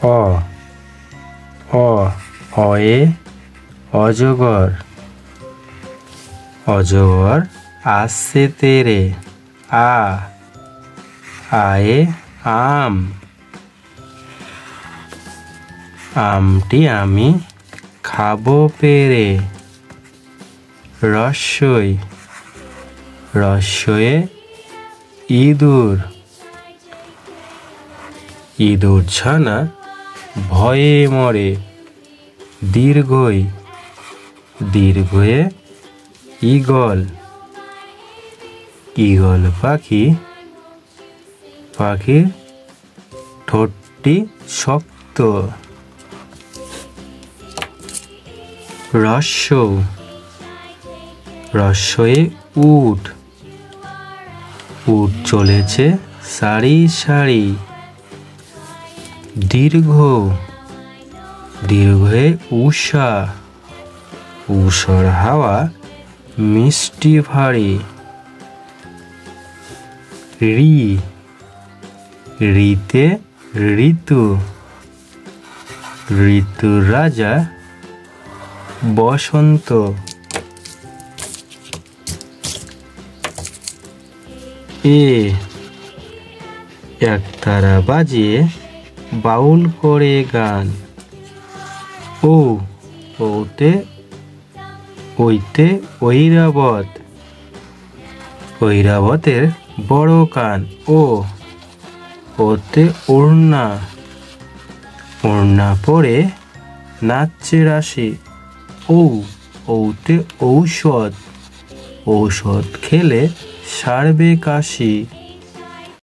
অ অ অয়ে অজগর, অজগর আসছে তেরে। আ আয়ে আম, আমটি আমি খাবো পেরে। রস্যই রস্যয়ে ইঁদুর, ইঁদুর ছানা ভয়ে মরে। দীর্ঘই দীর্ঘয়ে ঈগল, ঈগল পাখি, পাখির ঠোঁটটি শক্ত। রস্য রস্যয়ে উট, উট চলেছে সারি সারি। দীর্ঘ দীর্ঘয়ে উষা, উষার হাওয়া মিষ্টি ভারী। ঋ ঋতে ঋতু, ঋতুর রাজা বসন্ত। এ একতারা বাজিয়ে বাউল করে গান। ও ওতে ওইতে ঐরাবত, ঐরাবতের বড় কান। ও ওতে ওড়না, ওড়না পরে নাচছে রাশি। ঔ ওতে ঔষধ, ঔষধ খেলে সারবে কাশি।